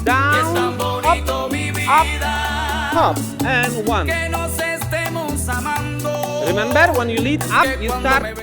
down, up, up, hop, and one. Remember, when you lead up, you start.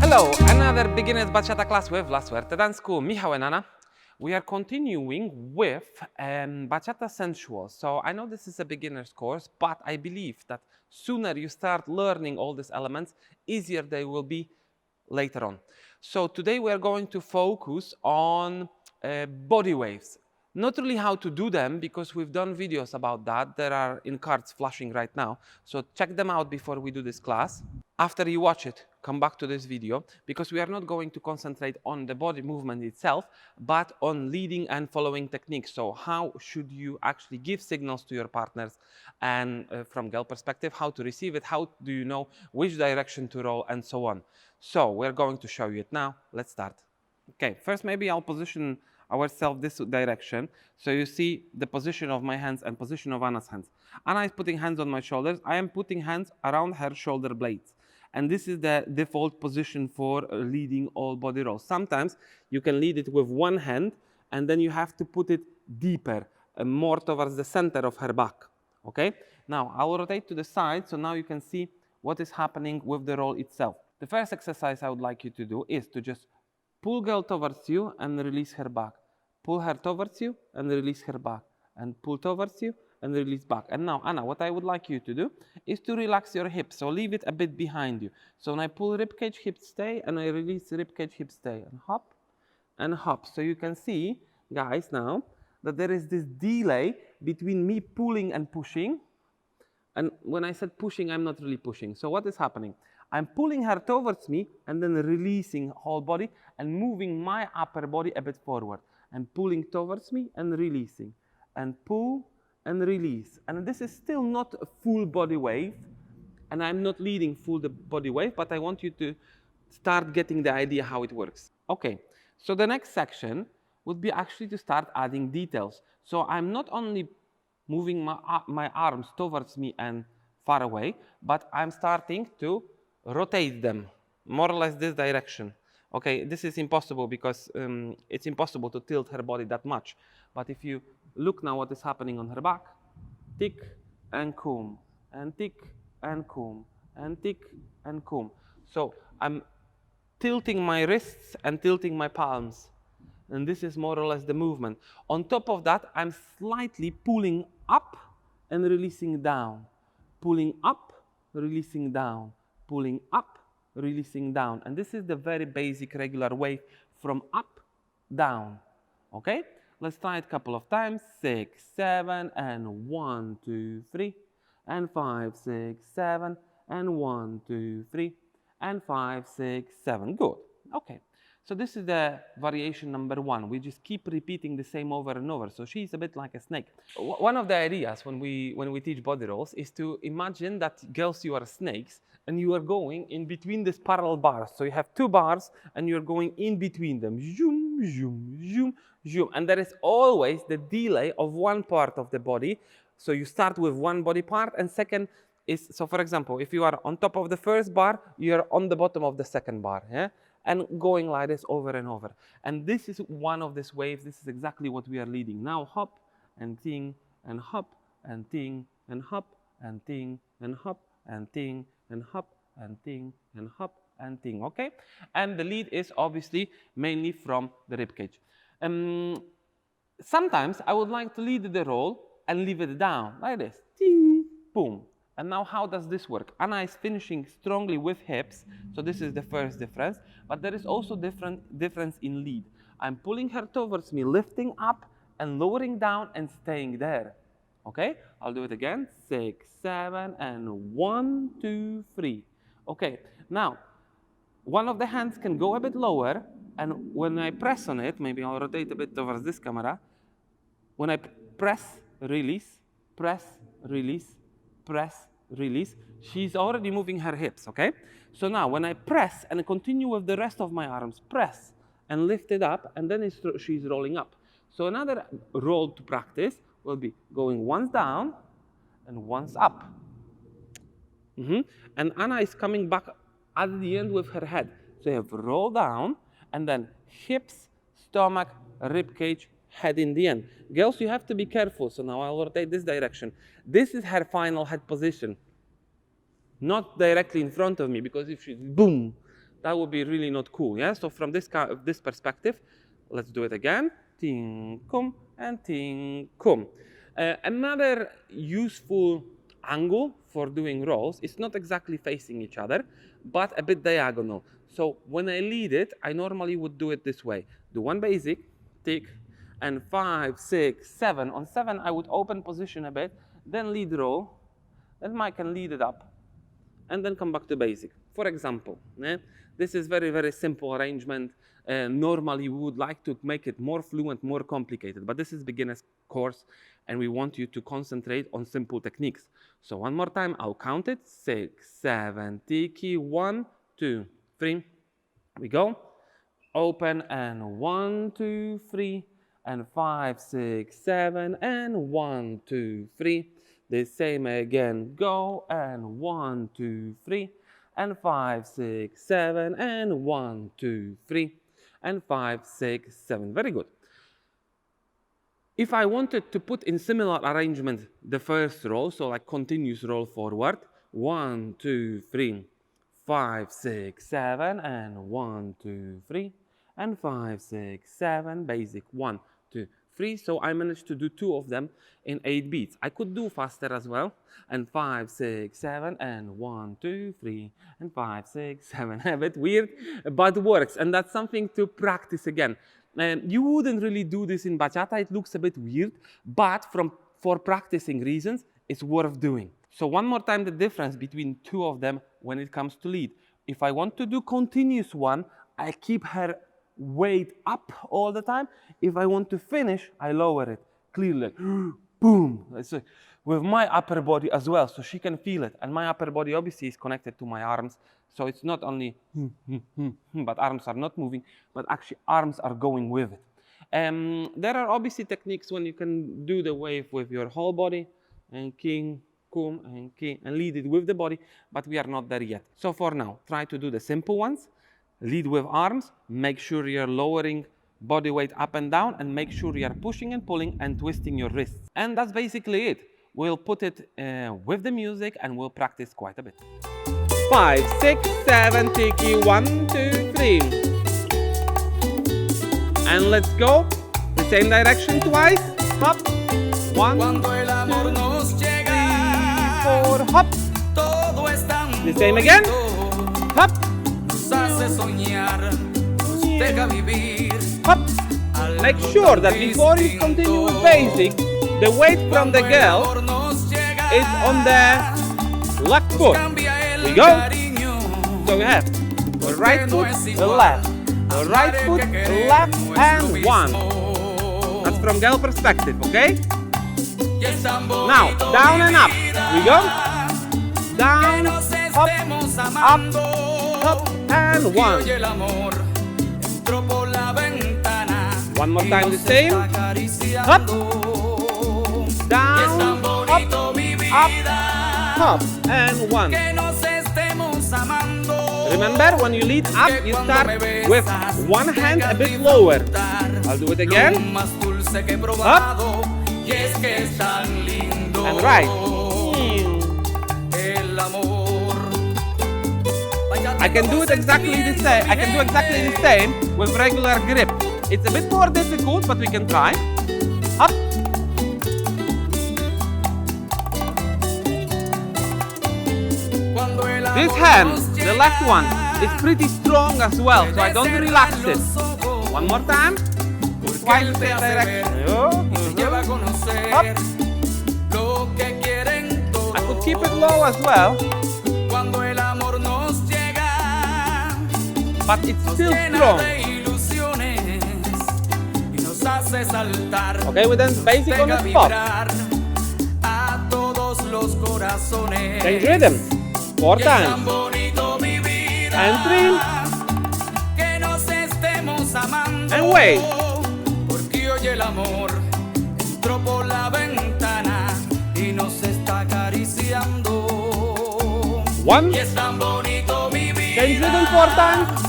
Hello, another beginner's bachata class with La Suerte Dance School. Michal and Anna. We are continuing with Bachata Sensual. So I know this is a beginner's course, but I believe that sooner you start learning all these elements, easier they will be later on. So today we are going to focus on body waves. Not really how to do them, because we've done videos about that. There are in cards flashing right now. So check them out before we do this class. After you watch it, come back to this video, because we are not going to concentrate on the body movement itself, but on leading and following techniques. So how should you actually give signals to your partners, and from girl perspective, how to receive it, how do you know which direction to roll, and so on. So we're going to show you it now. Let's start. Okay, first maybe I'll position ourselves this direction. So you see the position of my hands and position of Anna's hands. Anna is putting hands on my shoulders. I am putting hands around her shoulder blades. And this is the default position for leading all body rolls. Sometimes you can lead it with one hand, and then you have to put it deeper, more towards the center of her back. Okay? Now, I will rotate to the side, so now you can see what is happening with the roll itself. The first exercise I would like you to do is to just pull girl towards you and release her back. Pull her towards you and release her back. And pull towards you and release back. And now, Anna, what I would like you to do is to relax your hips. So leave it a bit behind you. So when I pull ribcage, hip stay, and I release ribcage, hip stay, and hop, and hop. So you can see, guys, now that there is this delay between me pulling and pushing. And when I said pushing, I'm not really pushing. So what is happening? I'm pulling her towards me and then releasing whole body and moving my upper body a bit forward. And pulling towards me and releasing. And pull and release. And this is still not a full body wave. And I'm not leading full the body wave, but I want you to start getting the idea how it works. Okay, so the next section would be actually to start adding details. So I'm not only moving my arms towards me and far away, but I'm starting to rotate them, more or less this direction. Okay, this is impossible because it's impossible to tilt her body that much. But if you look now what is happening on her back, tick and comb, and tick and comb, and tick and comb. So I'm tilting my wrists and tilting my palms. And this is more or less the movement. On top of that, I'm slightly pulling up and releasing down. Pulling up, releasing down. Pulling up, releasing down. And this is the very basic regular wave from up, down. Okay? Let's try it a couple of times. 6, 7, and 1, 2, 3. And 5, 6, 7, and 1, 2, 3. And 5, 6, 7. Good. Okay. So this is the variation number 1. We just keep repeating the same over and over. So she's a bit like a snake. One of the ideas when we teach body rolls is to imagine that, girls, you are snakes and you are going in between these parallel bars. So you have 2 bars and you're going in between them. Zoom, zoom, zoom, zoom. And there is always the delay of one part of the body. So you start with one body part, and second is, so for example, if you are on top of the first bar, you're on the bottom of the second bar. Yeah? And going like this over and over. And this is one of these waves. This is exactly what we are leading. Now hop and ting and hop and ting and hop and ting and hop and ting and hop and ting and hop and ting. Okay? And the lead is obviously mainly from the ribcage. Sometimes I would like to lead the roll and leave it down like this. Ting, boom. And now how does this work? Anna is finishing strongly with hips, so this is the first difference. But there is also difference in lead. I'm pulling her towards me, lifting up and lowering down and staying there. Okay? I'll do it again. 6, 7, and 1, 2, 3. Okay, now one of the hands can go a bit lower, and when I press on it, maybe I'll rotate a bit towards this camera. When I press, release, press, release, press, release, she's already moving her hips, okay? So now when I press and continue with the rest of my arms, press and lift it up, and then she's rolling up. So another roll to practice will be going once down and once up. And Anna is coming back at the end with her head. So you have roll down, and then hips, stomach, rib cage, head in the end. Girls, you have to be careful. So now I'll rotate this direction. This is her final head position. Not directly in front of me, because if she boom, that would be really not cool. Yeah. So from this perspective, let's do it again. Ting kum and ting kum. Another useful angle for doing rolls is not exactly facing each other, but a bit diagonal. So when I lead it, I normally would do it this way. Do one basic, tick, and 5, 6, 7. On 7, I would open position a bit, then lead roll, then I can lead it up, and then come back to basic. For example, this is very, very simple arrangement. Normally, we would like to make it more fluent, more complicated, but this is beginner's course, and we want you to concentrate on simple techniques. So one more time, I'll count it. 6, 7, tiki, 1, 2, 3. We go. Open, and 1, 2, 3, and 5, 6, 7, and 1, 2, 3. The same again. Go, and 1, 2, 3, and 5, 6, 7, and 1, 2, 3, and 5, 6, 7. Very good. If I wanted to put in similar arrangement the first roll, so like continuous roll forward, 1, 2, 3, 5, 6, 7, and 1, 2, 3, and 5, 6, 7, basic 1, 2, 3. So I managed to do 2 of them in 8 beats. I could do faster as well, and 5, 6, 7, and 1, 2, 3, and 5, 6, 7. A bit weird, but works, and that's something to practice again. You wouldn't really do this in bachata. It looks a bit weird, but for practicing reasons, it's worth doing. So one more time, the difference between 2 of them when it comes to lead. If I want to do continuous one, I keep her weight up all the time. If I want to finish, I lower it clearly, boom. It's with my upper body as well, so she can feel it. And my upper body obviously is connected to my arms, so it's not only but arms are not moving, but actually arms are going with it. There are obviously techniques when you can do the wave with your whole body, and king, kum, and king, and lead it with the body, but we are not there yet. So for now, try to do the simple ones. Lead with arms, make sure you're lowering body weight up and down, and make sure you're pushing and pulling and twisting your wrists. And that's basically it. We'll put it with the music, and we'll practice quite a bit. 5, 6, 7, tiki, 1, 2, 3. And let's go. The same direction twice. Hop. 1, 2, 3, 4. Hop. The same again. Hop. Hop. Make sure that before you continue with basic, the weight from the girl is on the left foot. We go. So we have the right foot, the left. The right foot, left, and 1. That's from girl perspective, okay? Now, down and up. We go. Down, up, and 1. One more time the same. Up, down, up, and 1. Remember, when you lead up, you start with one hand a bit lower. I'll do it again. Up, and right. I can do it exactly the same. I can do exactly the same with regular grip. It's a bit more difficult, but we can try. Up. This hand, the left one, is pretty strong as well, so I don't relax it. One more time. Twice the same direction. Up. I could keep it low as well, but it's still strong. Okay, we dance basic on the spot. Change rhythm. 4 times. And 3. And wait. 1. Y es tan bonito vivir. Change rhythm 4 times.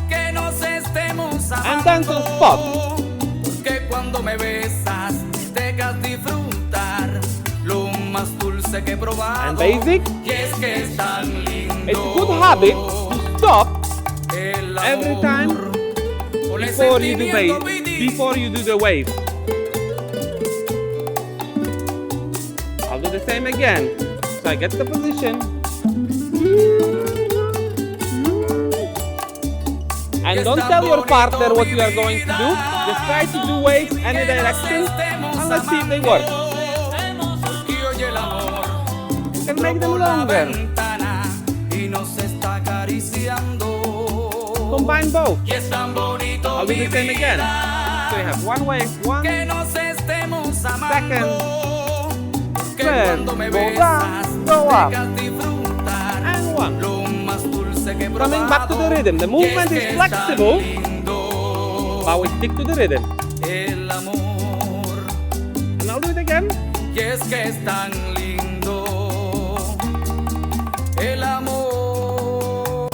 Que nos estemos And dance on spot. Porque cuando me besas, me dejas disfrutar lo más dulce que he probado. And basic. Y es que es tan lindo. It's a good habit to stop El every time amor, con el before you do sentimiento bass, viví. before you do the wave. I'll do the same again. So I get the position. And don't tell your partner what you are going to do. Just try to do waves any direction and let's see if they work. Porque hoy el amor You can make them por la longer. ventana y nos está acariciando. Combine both. Y es tan bonito I'll do the same again. So you have one wave, one, que nos estemos amando. Que third, cuando me go besas, down, go up. me dejas disfrutar and one. lo más dulce que he Coming back to the probado. rhythm. The Y es movement que is es tan flexible, lindo but we stick to the rhythm. el amor. And I'll do it again. Y es que es tan lindo el amor.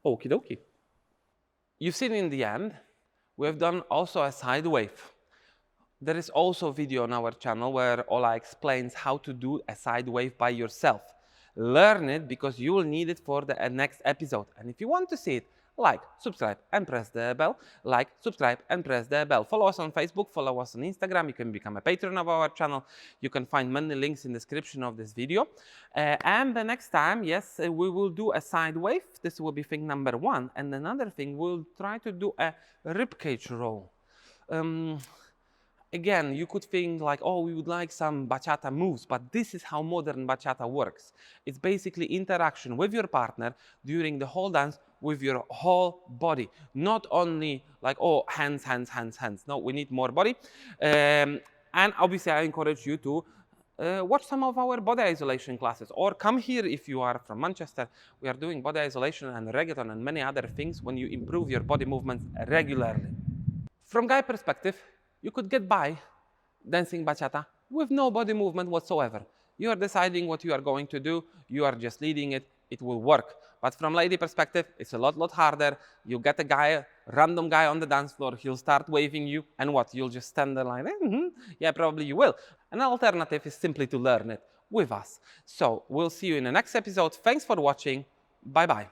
Okie dokie. You've seen in the end, we have done also a side wave. There is also a video on our channel where Ola explains how to do a side wave by yourself. Learn it because you will need it for the next episode. And if you want to see it, like, subscribe, and press the bell. Like, subscribe, and press the bell. Follow us on Facebook, follow us on Instagram. You can become a patron of our channel. You can find many links in the description of this video. And the next time, yes, we will do a side wave. This will be thing number 1. And another thing, we'll try to do a ribcage roll. Again, you could think like, oh, we would like some bachata moves, but this is how modern bachata works. It's basically interaction with your partner during the whole dance with your whole body. Not only like, oh, hands, hands, hands, hands. No, we need more body. And obviously, I encourage you to watch some of our body isolation classes, or come here if you are from Manchester. We are doing body isolation and reggaeton and many other things when you improve your body movements regularly. From guy perspective, you could get by dancing bachata with no body movement whatsoever. You are deciding what you are going to do, you are just leading it, it will work. But from lady perspective, it's a lot harder. You get a guy, random guy on the dance floor, he'll start waving you, and what? You'll just stand there like, yeah, probably you will. An alternative is simply to learn it with us. So we'll see you in the next episode. Thanks for watching. Bye-bye.